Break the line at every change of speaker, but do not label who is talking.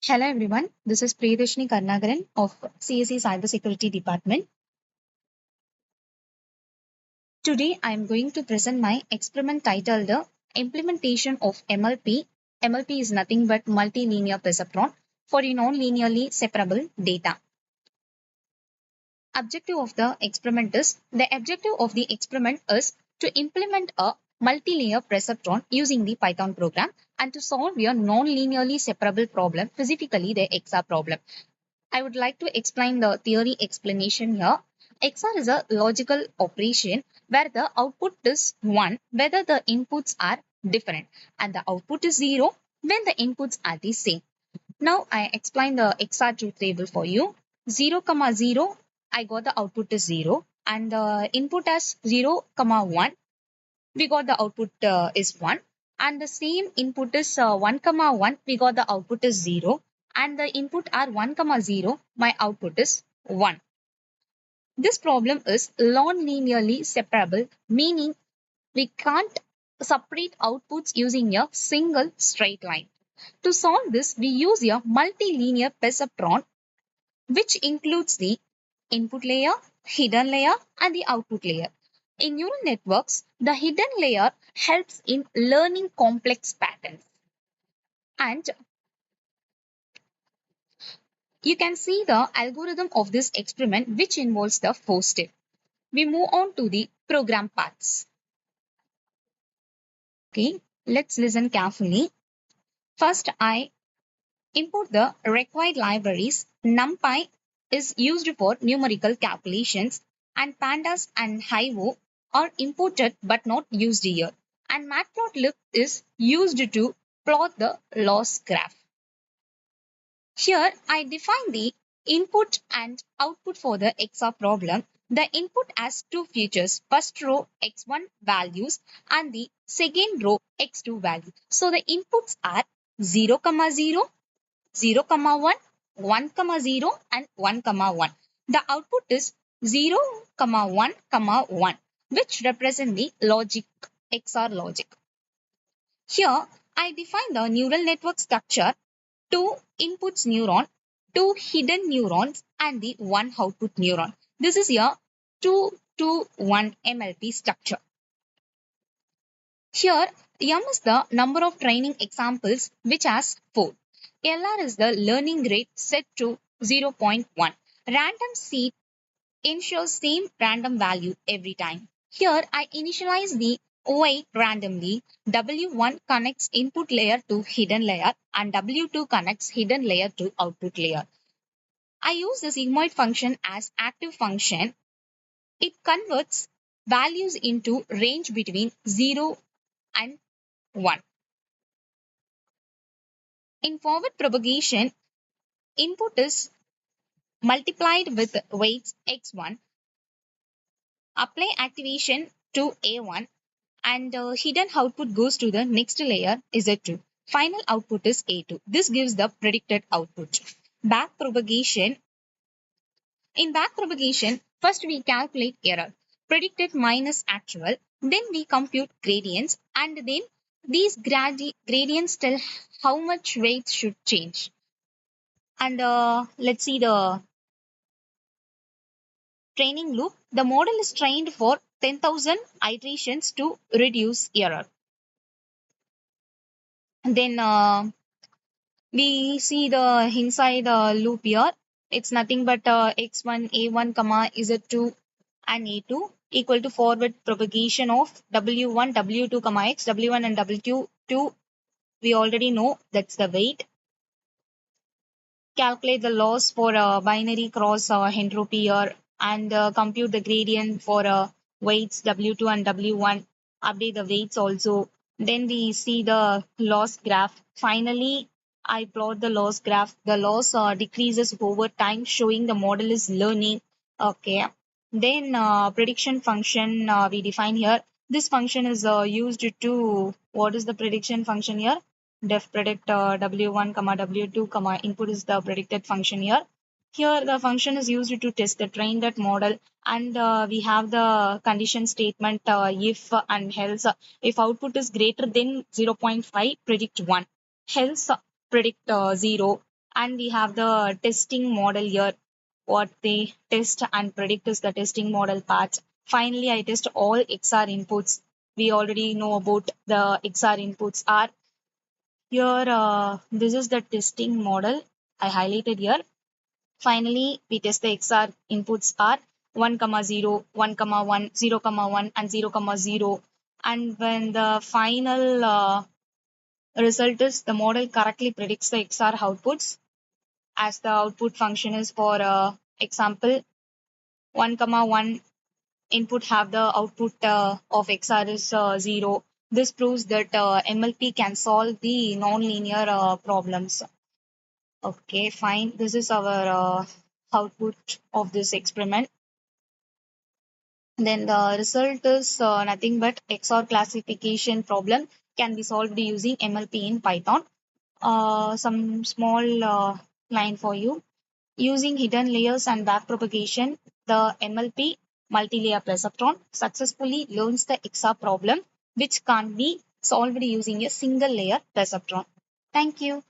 Hello everyone, this is Priyadashini Karnagaran of CSE Cybersecurity Department. Today I am going to present my experiment titled Implementation of MLP. MLP is nothing but multilinear perceptron for a non-linearly separable data. Objective of the experiment is the objective of the experiment is to implement a multilinear perceptron using the Python program and to solve a non-linearly separable problem, specifically the XR problem. I would like to explain the theory explanation here. XR is a logical operation where the output is 1 whether the inputs are different and the output is 0 when the inputs are the same. Now I explain the XR truth table for you. 0, 0, I got the output is 0 and the input as 0, 1, we got the output is 1 and the same input is 1, 1, we got the output is 0 and the input are 1, 0, my output is 1. This problem is non-linearly separable, meaning we can't separate outputs using a single straight line. To solve this, we use a multilinear perceptron, which includes the input layer, hidden layer, and the output layer. In neural networks, the hidden layer helps in learning complex patterns. And you can see the algorithm of this experiment, which involves the 4 steps. We move on to the program parts. Okay, let's listen carefully. First, I import the required libraries. NumPy is used for numerical calculations and pandas and Hivo are imported but not used here. And matplotlib is used to plot the loss graph. Here I define the input and output for the XR problem. The input has two features. First row x1 values and the second row x2 value. So the inputs are 0, 0, 0, 1, 1, 0 and 1, 1. The output is 0, 1, 1, which represent the logic, XR logic. Here, I define the neural network structure, 2 inputs neuron, 2 hidden neurons and the 1 output neuron. This is a 2-to-1 MLP structure. Here, M is the number of training examples, which has 4. LR is the learning rate set to 0.1. Random seed ensures same random value every time. Here I initialize the Y randomly. W1 connects input layer to hidden layer and W2 connects hidden layer to output layer. I use the sigmoid function as active function. It converts values into range between 0 and 1. In forward propagation, input is multiplied with weights x1, apply activation to A1 and hidden output goes to the next layer Z2. Final output is A2. This gives the predicted output. Back propagation. In back propagation, first we calculate error, predicted minus actual, then we compute gradients and then these gradients tell how much weight should change. And let's see the training loop. The model is trained for 10,000 iterations to reduce error. And then we see the inside loop here. It's nothing but x1, a1, comma z2 and a2 equal to forward propagation of w1, w2, comma x, w1 and w2. We already know that's the weight. Calculate the loss for a binary cross entropy here and compute the gradient for weights W2 and W1. Update the weights also. Then we see the loss graph. Finally, I plot the loss graph. The loss decreases over time, showing the model is learning. Okay. Then prediction function we define here. This function is used to, what is the prediction function here? Def predict w1 comma w2 comma input is the predicted function here. Here the function is used to test the train that model and we have the condition statement if and else. If output is greater than 0.5 predict 1, else predict 0 And we have the testing model here. What they test and predict is the testing model part. Finally, I test all XR inputs. We already know about the XR inputs are here. This is the testing model I highlighted here. Finally, we test the XR inputs are 1, 0, 1, 1, 0, 1, and 0, 0. And when the final result is the model correctly predicts the XR outputs as the output function is for example 1, 1 input have the output of XR is 0. This proves that MLP can solve the nonlinear problems. Okay, fine. This is our output of this experiment. Then the result is nothing but XOR classification problem can be solved using MLP in Python. Some small line for you. Using hidden layers and backpropagation, the MLP multi-layer perceptron successfully learns the XOR problem, which can't be solved using a single layer perceptron. Thank you.